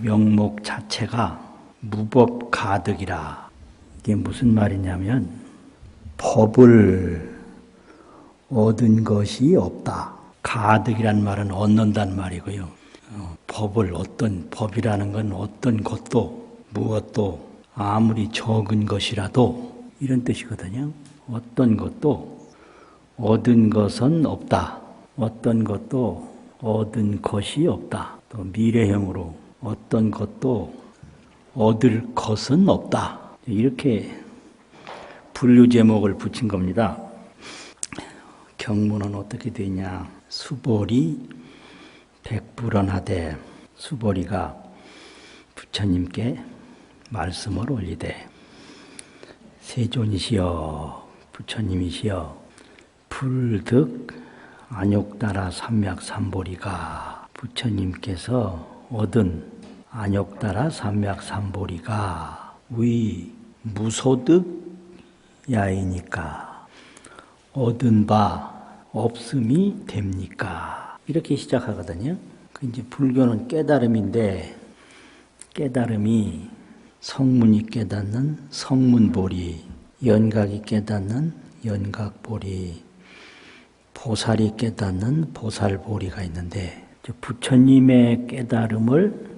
명목 자체가 무법가득이라. 이게 무슨 말이냐면 법을 얻은 것이 없다. 가득이란 말은 얻는단 말이고요. 법을 어떤 법이라는 건 어떤 것도 무엇도 아무리 적은 것이라도 이런 뜻이거든요. 어떤 것도 얻은 것은 없다. 어떤 것도 얻은 것이 없다. 또 미래형으로 어떤 것도 얻을 것은 없다. 이렇게 분류 제목을 붙인 겁니다. 경문은 어떻게 되냐. 수보리 백불언하되, 수보리가 부처님께 말씀을 올리되, 세존이시여 부처님이시여 불득 안욕따라 삼맥삼보리가, 부처님께서 얻은 안욕따라 삼맥삼보리가 의 무소득야이니까 얻은 바 없음이 됩니까? 이렇게 시작하거든요. 이제 불교는 깨달음인데, 깨달음이 성문이 깨닫는 성문보리, 연각이 깨닫는 연각보리, 보살이 깨닫는 보살보리가 있는데, 부처님의 깨달음을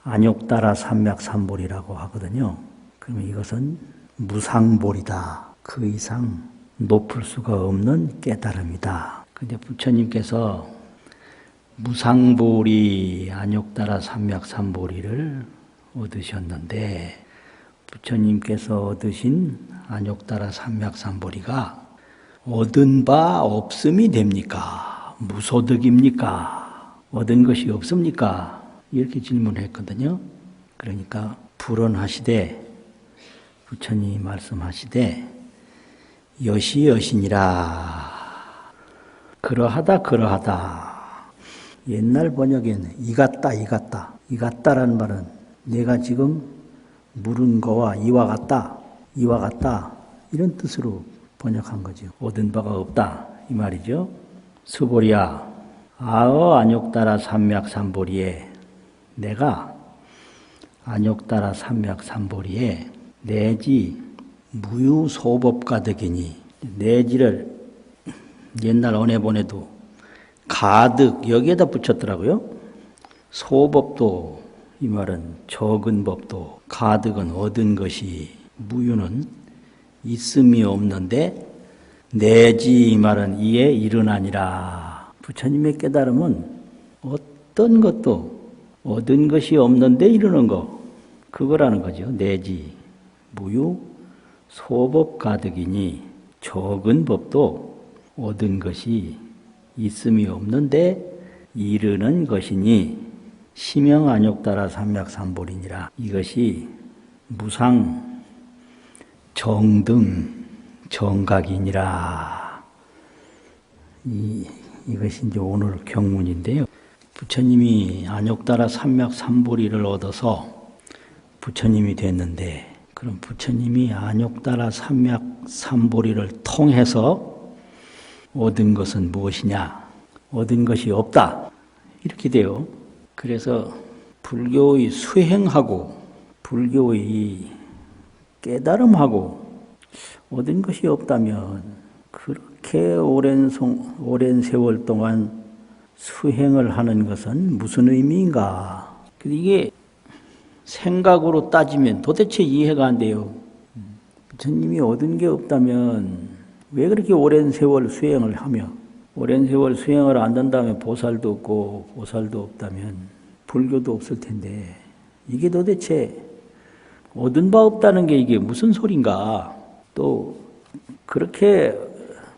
안욕따라 삼맥삼보리라고 하거든요. 그러면 이것은 무상보리다. 그 이상 높을 수가 없는 깨달음이다. 근데 부처님께서 무상보리 안욕따라 삼맥삼보리를 얻으셨는데, 부처님께서 얻으신 안욕따라 삼맥삼보리가 얻은 바 없음이 됩니까? 무소득입니까? 얻은 것이 없습니까? 이렇게 질문했거든요. 그러니까 불언하시되, 부처님이 말씀하시되 여시여시니라. 그러하다 그러하다. 옛날 번역에는 이같다라는 말은 내가 지금 물은 거와 이와 같다 이런 뜻으로 번역한 거죠. 얻은 바가 없다 이 말이죠. 수보리야, 아어 안욕따라 삼맥삼보리에, 내가 안욕따라 삼맥삼보리에 내지 무유소법가득이니, 내지를 옛날 언해본에도 가득 여기에다 붙였더라고요. 소법도, 이 말은 적은 법도, 가득은 얻은 것이, 무유는 있음이 없는데, 내지 이 말은 이에 이르나니라. 부처님의 깨달음은 어떤 것도 얻은 것이 없는데 이르는 거, 그거라는 거죠. 내지 무유 소법 가득이니, 적은 법도 얻은 것이 있음이 없는데 이르는 것이니 심형 안욕따라 삼맥삼보리니라. 이것이 무상 정등 정각이니라. 이것이 이제 오늘 경문인데요. 부처님이 안욕따라 삼맥삼보리를 얻어서 부처님이 됐는데, 그럼 부처님이 안욕따라 삼맥삼보리를 통해서 얻은 것은 무엇이냐? 얻은 것이 없다. 이렇게 돼요. 그래서 불교의 수행하고 불교의 깨달음하고 얻은 것이 없다면 그렇게 오랜 세월 동안 수행을 하는 것은 무슨 의미인가? 이게 생각으로 따지면 도대체 이해가 안 돼요. 부처님이 얻은 게 없다면 왜 그렇게 오랜 세월 수행을 하며, 오랜 세월 수행을 안 한다면 보살도 없고, 보살도 없다면 불교도 없을 텐데, 이게 도대체 얻은 바 없다는 게 이게 무슨 소린가? 또 그렇게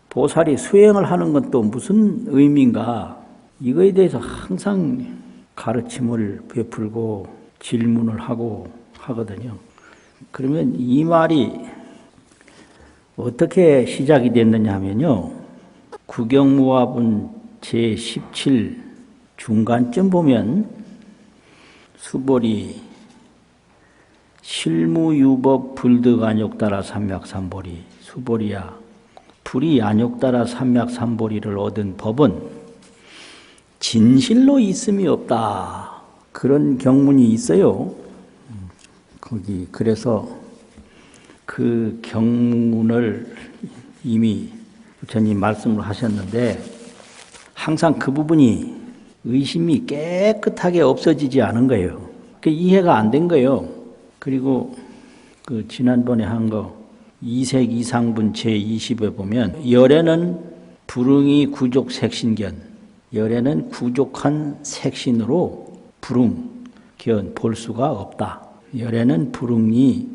보살이 수행을 하는 건 또 무슨 의미인가? 이거에 대해서 항상 가르침을 베풀고 질문을 하고 하거든요. 그러면 이 말이 어떻게 시작이 됐느냐 하면요. 구경무화본 제17 중간쯤 보면 수보리 실무유법 불득안욕따라 삼맥삼보리, 수보리야 불이 안욕따라 삼맥삼보리를 얻은 법은 진실로 있음이 없다. 그런 경문이 있어요. 거기 그래서 그 경문을 이미 부처님 말씀을 하셨는데 항상 그 부분이 의심이 깨끗하게 없어지지 않은 거예요. 그 이해가 안 된 거예요. 그리고 그 지난번에 한 거 이색 이상분 제20에 보면 열에는 불응이 구족 색신견, 열에는 구족한 색신으로 불응견 볼 수가 없다. 열에는 불응이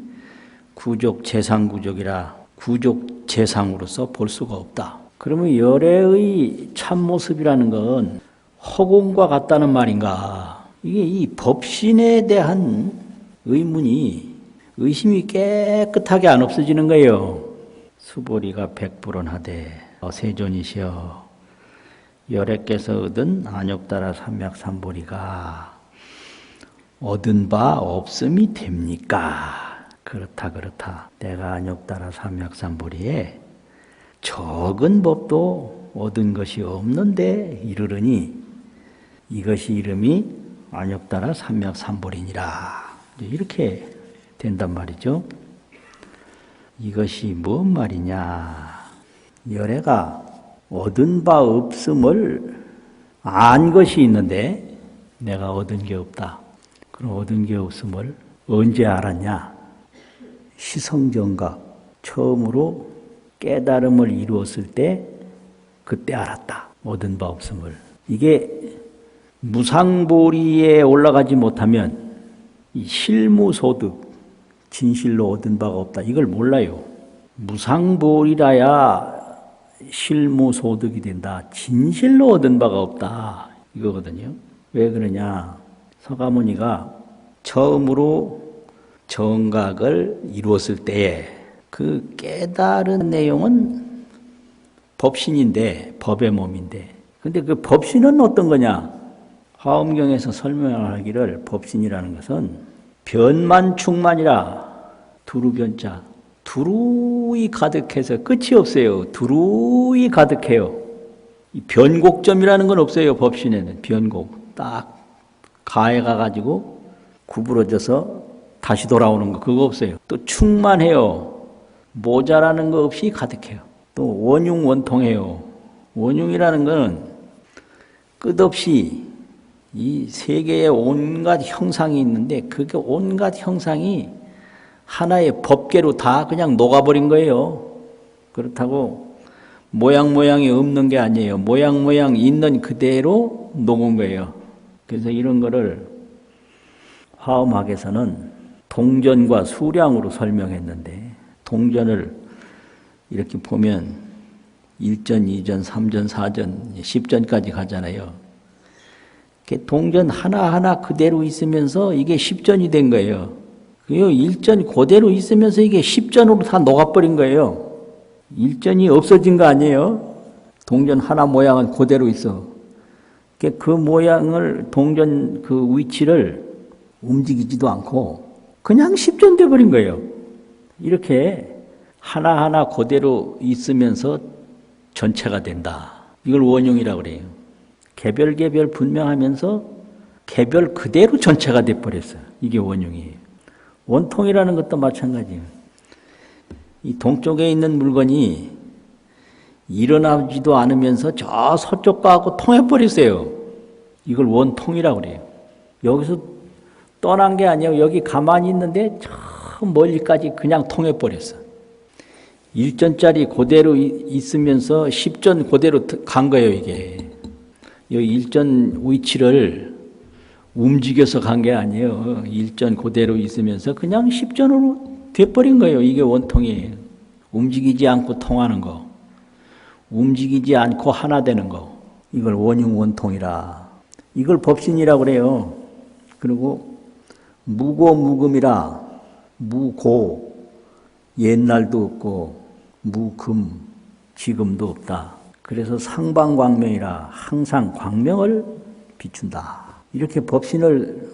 구족 재상구족이라 구족 재상으로서 볼 수가 없다. 그러면 열애의 참모습이라는 건 허공과 같다는 말인가? 이게 이 법신에 대한 의문이 의심이 깨끗하게 안 없어지는 거예요. 수보리가 백불언하되 세존이시여 열애께서 얻은 안욕따라 삼맥삼보리가 얻은 바 없음이 됩니까? 그렇다. 내가 안욕따라 삼맥삼보리에 적은 법도 얻은 것이 없는데 이르르니 이것이 이름이 안욕따라 삼맥삼보리니라. 이렇게 된단 말이죠. 이것이 뭔 말이냐. 열애가 얻은 바 없음을 안 것이 있는데 내가 얻은 게 없다. 그럼 얻은 게 없음을 언제 알았냐? 시성정각 처음으로 깨달음을 이루었을 때 그때 알았다. 얻은 바 없음을. 이게 무상보리에 올라가지 못하면 이 실무소득 진실로 얻은 바가 없다. 이걸 몰라요. 무상보리라야 실무소득이 된다. 진실로 얻은 바가 없다. 이거거든요. 왜 그러냐. 서가모니가 처음으로 정각을 이루었을 때에 그 깨달은 내용은 법신인데 법의 몸인데 근데 그 법신은 어떤 거냐. 화엄경에서 설명하기를 법신이라는 것은 변만충만이라 두루변자 두루이 가득해서 끝이 없어요. 두루이 가득해요. 이 변곡점이라는 건 없어요. 법신에는 변곡 딱 가에 가가지고 구부러져서 다시 돌아오는 거 그거 없어요. 또 충만해요. 모자라는 거 없이 가득해요. 또 원흉원통해요. 원흉이라는 건 끝없이 이 세계에 온갖 형상이 있는데 그게 온갖 형상이 하나의 법계로 다 그냥 녹아버린 거예요. 그렇다고 모양이 없는 게 아니에요. 모양 있는 그대로 녹은 거예요. 그래서 이런 거를 화엄학에서는 동전과 수량으로 설명했는데 동전을 이렇게 보면 1전, 2전, 3전, 4전, 10전까지 가잖아요. 동전 하나하나 그대로 있으면서 이게 10전이 된 거예요. 그 1전 그대로 있으면서 이게 10전으로 다 녹아버린 거예요. 1전이 없어진 거 아니에요. 동전 하나 모양은 그대로 있어. 그 모양을 동전 그 위치를 움직이지도 않고 그냥 10전 돼버린 거예요. 이렇게 하나하나 그대로 있으면서 전체가 된다. 이걸 원흉이라고 그래요. 개별 분명하면서 개별 그대로 전체가 돼버렸어요. 이게 원흉이에요. 원통이라는 것도 마찬가지예요. 이 동쪽에 있는 물건이 일어나지도 않으면서 저 서쪽하고 통해버렸어요. 이걸 원통이라고 그래요. 여기서 떠난 게 아니에요. 여기 가만히 있는데 저 멀리까지 그냥 통해버렸어. 1전짜리 그대로 있으면서 10전 그대로 간 거예요. 이게. 이 1전 위치를 움직여서 간 게 아니에요. 1전 그대로 있으면서 그냥 10전으로 돼버린 거예요. 이게 원통이에요. 움직이지 않고 통하는 거. 움직이지 않고 하나 되는 거. 이걸 원흉 원통이라. 이걸 법신이라고 그래요. 그리고 무고 무금이라. 무고 옛날도 없고 무금 지금도 없다. 그래서 상방광명이라 항상 광명을 비춘다. 이렇게 법신을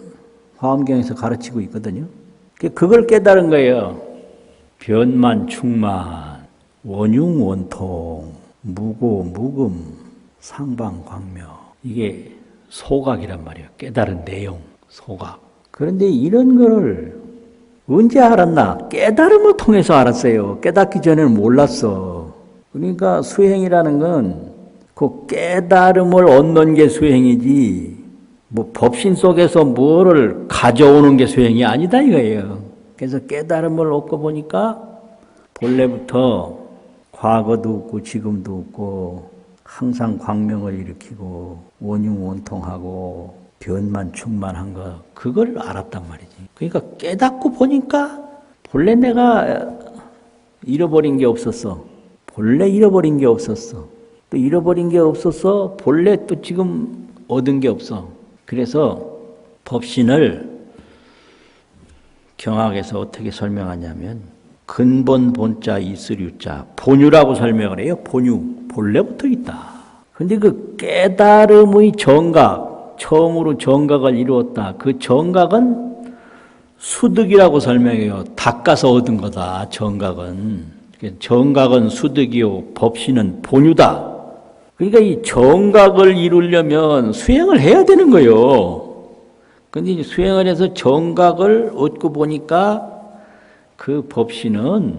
화엄경에서 가르치고 있거든요. 그걸 깨달은 거예요. 변만 충만, 원흉 원통, 무고 무금, 상방광명. 이게 소각이란 말이에요. 깨달은 내용. 소각. 그런데 이런 거를 언제 알았나? 깨달음을 통해서 알았어요. 깨닫기 전에는 몰랐어. 그러니까 수행이라는 건 그 깨달음을 얻는 게 수행이지, 뭐 법신 속에서 뭐를 가져오는 게 수행이 아니다 이거예요. 그래서 깨달음을 얻고 보니까 본래부터 과거도 없고 지금도 없고 항상 광명을 일으키고 원흉원통하고 변만 충만한 거, 그걸 알았단 말이지. 그러니까 깨닫고 보니까 본래 내가 잃어버린 게 없었어. 본래 잃어버린 게 없었어. 또 잃어버린 게 없어서 본래 또 지금 얻은 게 없어. 그래서 법신을 경학에서 어떻게 설명하냐면 근본 본자 이스류자 본유라고 설명을 해요. 본유, 본래부터 있다. 근데 그 깨달음의 정각, 처음으로 정각을 이루었다. 그 정각은 수득이라고 설명해요. 닦아서 얻은 거다. 정각은. 정각은 수득이요, 법신은 본유다. 그러니까 이 정각을 이루려면 수행을 해야 되는 거예요. 근데 수행을 해서 정각을 얻고 보니까 그 법신은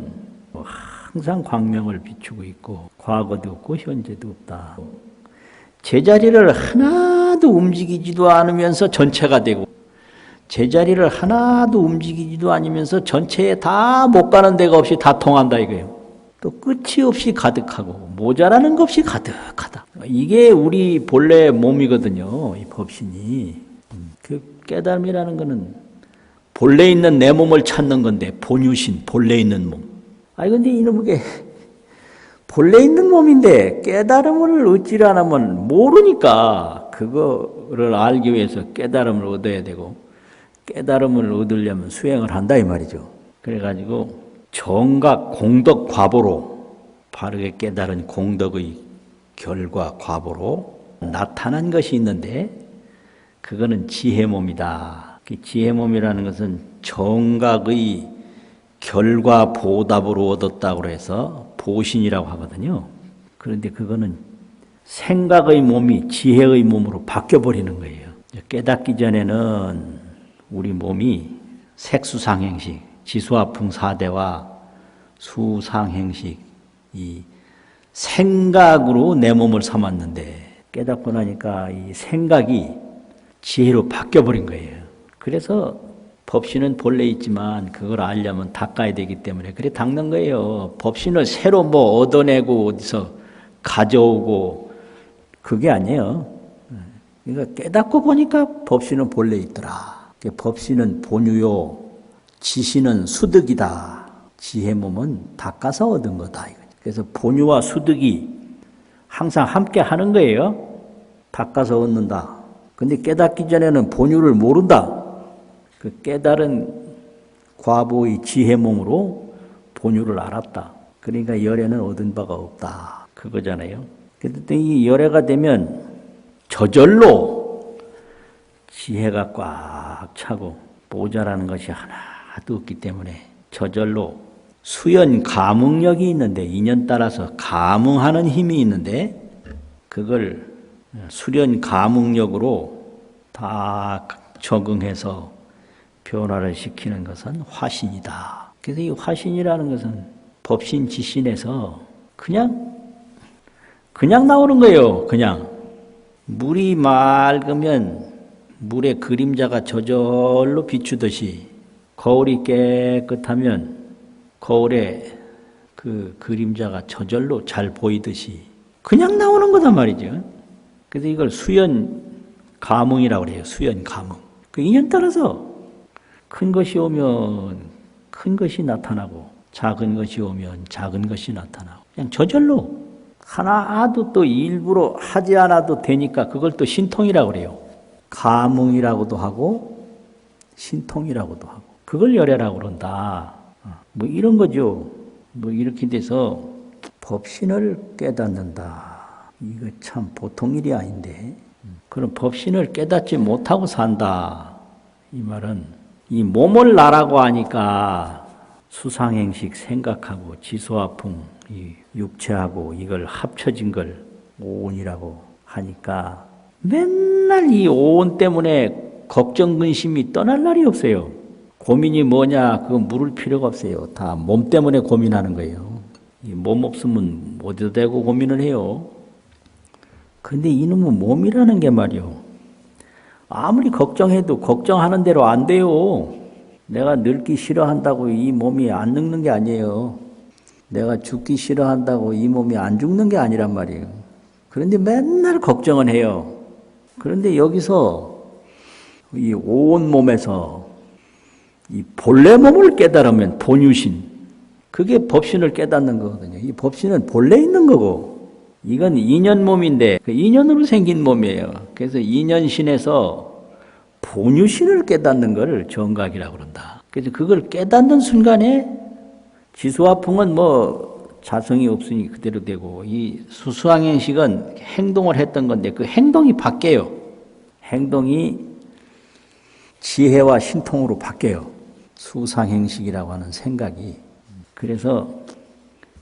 항상 광명을 비추고 있고 과거도 없고 현재도 없다. 제자리를 하나도 움직이지도 않으면서 전체가 되고 제자리를 하나도 움직이지도 않으면서 전체에 다 못 가는 데가 없이 다 통한다 이거예요. 또 끝이 없이 가득하고 모자라는 것 없이 가득하다. 이게 우리 본래 몸이거든요. 이 법신이. 그 깨달음이라는 거는 본래 있는 내 몸을 찾는 건데 본유신, 본래 있는 몸. 아니 근데 이놈의 본래 있는 몸인데 깨달음을 얻지를 않으면 모르니까 그거를 알기 위해서 깨달음을 얻어야 되고 깨달음을 얻으려면 수행을 한다 이 말이죠. 그래가지고 정각 공덕 과보로 바르게 깨달은 공덕의 결과 과보로 나타난 것이 있는데 그거는 지혜몸이다. 지혜몸이라는 것은 정각의 결과 보답으로 얻었다고 해서 보신이라고 하거든요. 그런데 그거는 생각의 몸이 지혜의 몸으로 바뀌어버리는 거예요. 깨닫기 전에는 우리 몸이 색수상행식, 지수화풍 4대와 수상행식, 이 생각으로 내 몸을 삼았는데 깨닫고 나니까 이 생각이 지혜로 바뀌어버린 거예요. 그래서 법신은 본래 있지만 그걸 알려면 닦아야 되기 때문에 그래 닦는 거예요. 법신을 새로 뭐 얻어내고 어디서 가져오고 그게 아니에요. 그러니까 깨닫고 보니까 법신은 본래 있더라. 법신은 본유요, 지신은 수득이다. 지혜 몸은 닦아서 얻은 거다. 그래서 본유와 수득이 항상 함께 하는 거예요. 닦아서 얻는다. 근데 깨닫기 전에는 본유를 모른다. 그 깨달은 과보의 지혜 몸으로 본유를 알았다. 그러니까 열애는 얻은 바가 없다. 그거잖아요. 그런데 이 열애가 되면 저절로 지혜가 꽉 차고 모자라는 것이 하나도 없기 때문에 저절로 수연 감응력이 있는데 인연 따라서 감응하는 힘이 있는데 그걸 수련 감응력으로 다 적응해서 변화를 시키는 것은 화신이다. 그래서 이 화신이라는 것은 법신 지신에서 그냥 나오는 거예요. 그냥 물이 맑으면 물의 그림자가 저절로 비추듯이 거울이 깨끗하면 거울에 그 그림자가 저절로 잘 보이듯이 그냥 나오는 거단 말이죠. 그래서 이걸 수연 감응이라고 그래요. 수연 감응. 그 인연 따라서 큰 것이 오면 큰 것이 나타나고 작은 것이 오면 작은 것이 나타나고 그냥 저절로 하나도 또 일부러 하지 않아도 되니까 그걸 또 신통이라고 그래요. 감응이라고도 하고 신통이라고도 하고 그걸 열애라고 그런다. 뭐 이런 거죠. 뭐 이렇게 돼서 법신을 깨닫는다. 이거 참 보통 일이 아닌데 그럼 법신을 깨닫지 못하고 산다. 이 말은 이 몸을 나라고 하니까 수상행식 생각하고 지수화풍 이 육체하고 이걸 합쳐진 걸 오온이라고 하니까 맨날 이 오온 때문에 걱정 근심이 떠날 날이 없어요. 고민이 뭐냐 그거 물을 필요가 없어요. 다 몸 때문에 고민하는 거예요. 이 몸 없으면 어디다 대고 고민을 해요. 근데 이놈은 몸이라는 게 말이요. 아무리 걱정해도 걱정하는 대로 안 돼요. 내가 늙기 싫어한다고 이 몸이 안 늙는 게 아니에요. 내가 죽기 싫어한다고 이 몸이 안 죽는 게 아니란 말이에요. 그런데 맨날 걱정은 해요. 그런데 여기서 이 온 몸에서 이 본래 몸을 깨달으면 본유신, 그게 법신을 깨닫는 거거든요. 이 법신은 본래 있는 거고, 이건 인연 몸인데 그 인연으로 생긴 몸이에요. 그래서 인연신에서 본유신을 깨닫는 걸 정각이라고 그런다. 그래서 그걸 깨닫는 순간에 지수화풍은 뭐 자성이 없으니 그대로 되고, 이 수수항행식은 행동을 했던 건데 그 행동이 바뀌어요. 행동이 지혜와 신통으로 바뀌어요. 수상행식이라고 하는 생각이. 그래서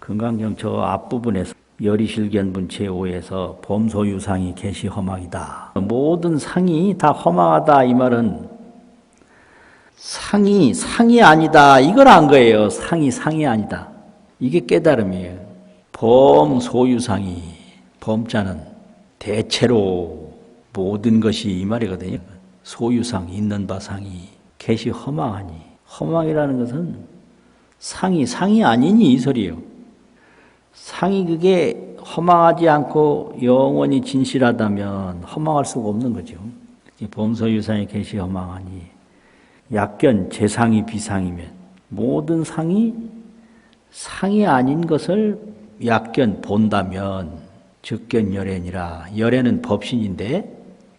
금강경 저 앞부분에서 열이실견분 제5에서 범소유상이 개시 허망이다. 모든 상이 다 허망하다 이 말은 상이 아니다 이걸 안 거예요. 상이 아니다. 이게 깨달음이에요. 범소유상이, 범자는 대체로 모든 것이 이 말이거든요. 소유상, 있는 바 상이 개시 허망하니, 허망이라는 것은 상이 아니니 이 소리예요. 상이 그게 허망하지 않고 영원히 진실하다면 허망할 수가 없는 거죠. 범소유상이 개시 허망하니, 약견 제상이 비상이면, 모든 상이 아닌 것을 약견 본다면 즉견 열애니라. 열애는 법신인데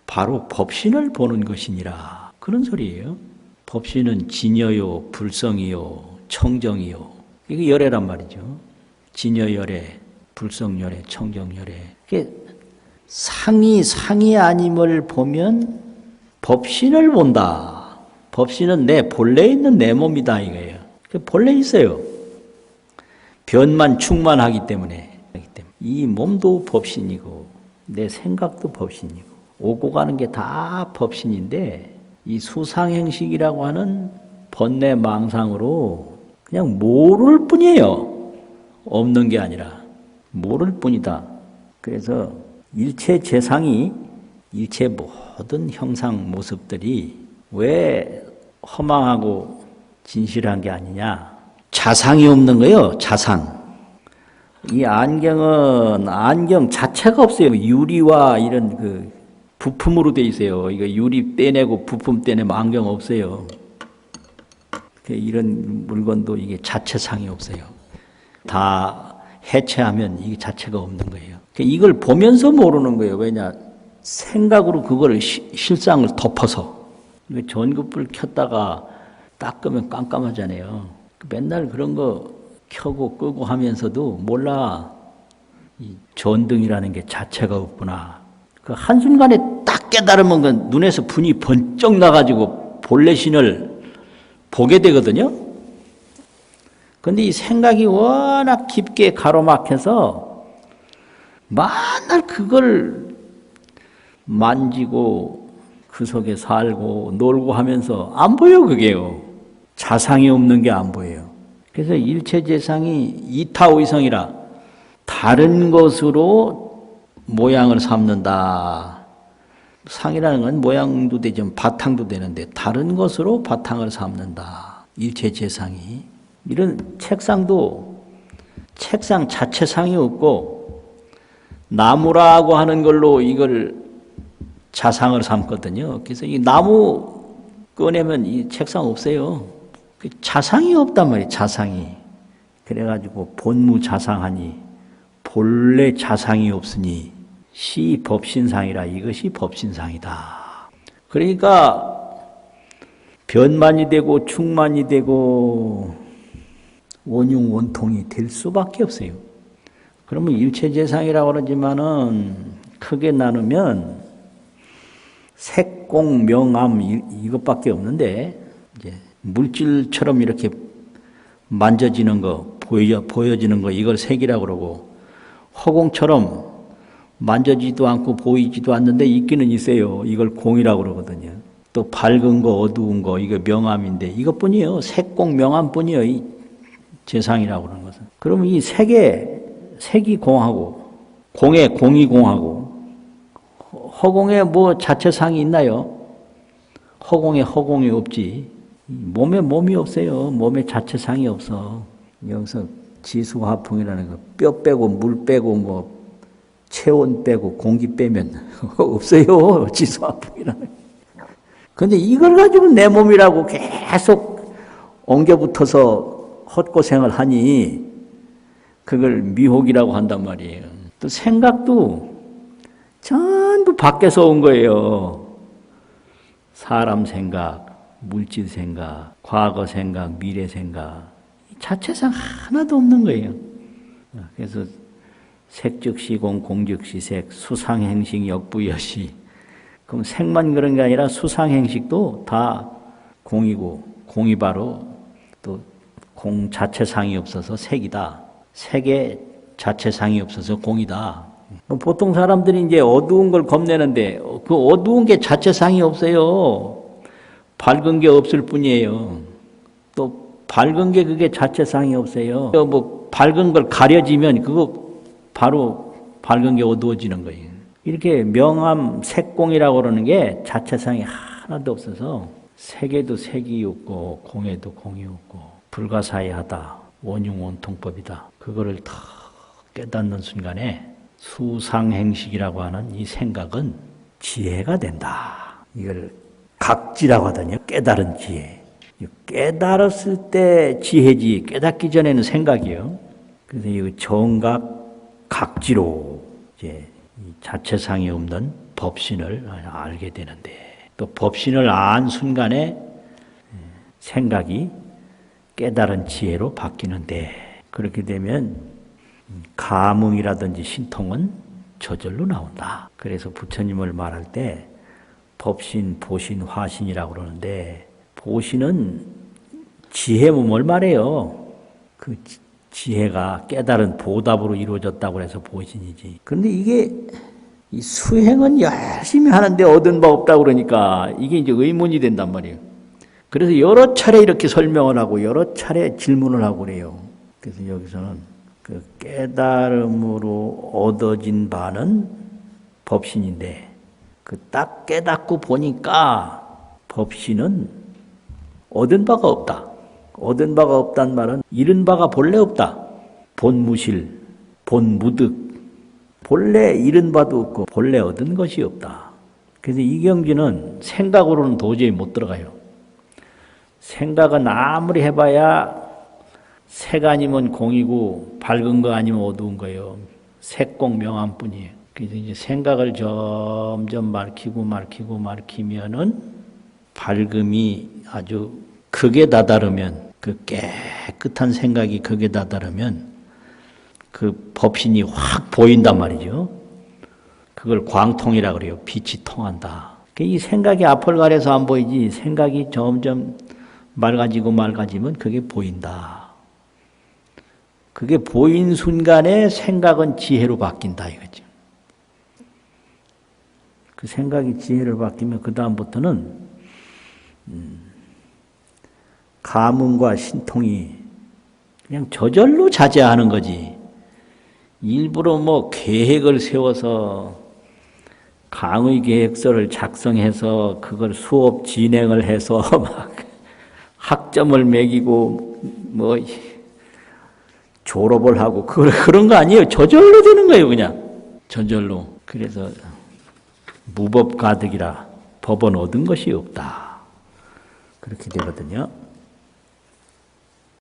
바로 법신을 보는 것이니라. 그런 소리예요. 법신은 진여요, 불성이요, 청정이요. 이게 열애란 말이죠. 진여열애, 불성열애, 청정열애. 상이 아님을 보면 법신을 본다. 법신은 내 본래 있는 내 몸이다 이거예요. 본래 있어요. 변만 충만하기 때문에. 이 몸도 법신이고 내 생각도 법신이고 오고 가는 게 다 법신인데, 이 수상행식이라고 하는 번뇌 망상으로 그냥 모를 뿐이에요. 없는 게 아니라 모를 뿐이다. 그래서 일체 재상이, 일체 모든 형상 모습들이 왜 허망하고 진실한 게 아니냐? 자상이 없는 거예요. 자상. 이 안경은 안경 자체가 없어요. 유리와 이런 그 부품으로 돼 있어요. 이거 유리 떼내고 부품 떼내면 안경 없어요. 이런 물건도 이게 자체상이 없어요. 다 해체하면 이게 자체가 없는 거예요. 이걸 보면서 모르는 거예요. 왜냐? 생각으로 그걸 실상을 덮어서. 전구불 켰다가 닦으면 깜깜하잖아요. 맨날 그런 거 켜고 끄고 하면서도 몰라. 이 전등이라는 게 자체가 없구나. 그 한순간에 딱 깨달으면 그 눈에서 분이 번쩍 나가지고 본래 신을 보게 되거든요. 근데 이 생각이 워낙 깊게 가로막혀서 맨날 그걸 만지고 그 속에 살고 놀고 하면서 안 보여 그게요. 자상이 없는 게 안 보여요. 그래서 일체재상이 이타의성이라 다른 것으로 모양을 삼는다. 상이라는 건 모양도 되지만 바탕도 되는데 다른 것으로 바탕을 삼는다. 일체재상이. 이런 책상도 책상 자체상이 없고 나무라고 하는 걸로 이걸 자상을 삼거든요. 그래서 이 나무 꺼내면 이 책상 없어요. 자상이 없단 말이에요. 자상이. 그래가지고 본무자상하니 본래 자상이 없으니 시 법신상이라. 이것이 법신상이다. 그러니까 변만이 되고 충만이 되고 원흉원통이 될 수밖에 없어요. 그러면 일체재상이라고 그러지만은 크게 나누면 색공, 명암 이것밖에 없는데, 이제 물질처럼 이렇게 만져지는 거, 보여지는 거 이걸 색이라고 그러고, 허공처럼 만져지도 않고 보이지도 않는데 있기는 있어요. 이걸 공이라고 그러거든요. 또 밝은 거 어두운 거 이거 명암인데 이것뿐이에요. 색공 명암뿐이에요. 이 재상이라고 그러는 것은. 그럼 이 색이 공하고 공에 공이 공하고 허공에 뭐 자체상이 있나요? 허공에 허공이 없지. 몸에 몸이 없어요. 몸에 자체상이 없어. 여기서 지수화풍이라는 거 뼈 빼고 물 빼고 뭐 체온 빼고 공기 빼면 없어요. 지수화풍이라는 거. 근데 이걸 가지고 내 몸이라고 계속 엉겨붙어서 헛고생을 하니 그걸 미혹이라고 한단 말이에요. 또 생각도 전부 밖에서 온 거예요. 사람 생각, 물질 생각, 과거 생각, 미래 생각 자체상 하나도 없는 거예요. 그래서 색즉시공, 공즉시색, 수상행식, 역부여시. 그럼 색만 그런 게 아니라 수상행식도 다 공이고 공이 바로 또 공 자체상이 없어서 색이다. 색에 자체상이 없어서 공이다. 보통 사람들이 이제 어두운 걸 겁내는데 그 어두운 게 자체상이 없어요. 밝은 게 없을 뿐이에요. 또 밝은 게 그게 자체상이 없어요. 뭐 밝은 걸 가려지면 그거 바로 밝은 게 어두워지는 거예요. 이렇게 명암 색공이라고 그러는 게 자체상이 하나도 없어서 색에도 색이 없고 공에도 공이 없고 불가사의하다. 원흉원통법이다. 그거를 다 깨닫는 순간에 수상행식이라고 하는 이 생각은 지혜가 된다. 이걸 각지라고 하더니 깨달은 지혜. 깨달았을 때 지혜지 깨닫기 전에는 생각이요. 그래서 이 정각 각지로 이제 자체상이 없는 법신을 알게 되는데 또 법신을 안 순간에 생각이 깨달은 지혜로 바뀌는데 그렇게 되면 감흥이라든지 신통은 저절로 나온다. 그래서 부처님을 말할 때 법신, 보신, 화신이라고 그러는데 보신은 지혜 몸을 말해요. 그 지혜가 깨달은 보답으로 이루어졌다고 해서 보신이지. 그런데 이게 이 수행은 열심히 하는데 얻은 바 없다고 그러니까 이게 이제 의문이 된단 말이에요. 그래서 여러 차례 이렇게 설명을 하고 여러 차례 질문을 하고 그래요. 그래서 여기서는 그 깨달음으로 얻어진 바는 법신인데 그 딱 깨닫고 보니까 법신은 얻은 바가 없다. 얻은 바가 없단 말은 잃은 바가 본래 없다. 본무실, 본무득. 본래 잃은 바도 없고 본래 얻은 것이 없다. 그래서 이 경지는 생각으로는 도저히 못 들어가요. 생각은 아무리 해봐야 색 아니면 공이고 밝은 거 아니면 어두운 거예요. 색공 명암뿐이에요. 그래서 이제 생각을 점점 말키면은 밝음이 아주 극에 다다르면 그 깨끗한 생각이 극에 다다르면 그 법신이 확 보인단 말이죠. 그걸 광통이라 그래요. 빛이 통한다. 이 생각이 앞을 가려서 안 보이지 생각이 점점 맑아지면 그게 보인다. 그게 보인 순간에 생각은 지혜로 바뀐다 이거죠. 그 생각이 지혜로 바뀌면 그 다음부터는 감흥과 신통이 그냥 저절로 자제하는 거지. 일부러 뭐 계획을 세워서 강의 계획서를 작성해서 그걸 수업 진행을 해서 막 학점을 매기고 뭐 졸업을 하고 그런 거 아니에요. 저절로 되는 거예요, 그냥. 저절로. 그래서 무법가득이라 법은 얻은 것이 없다. 그렇게 되거든요.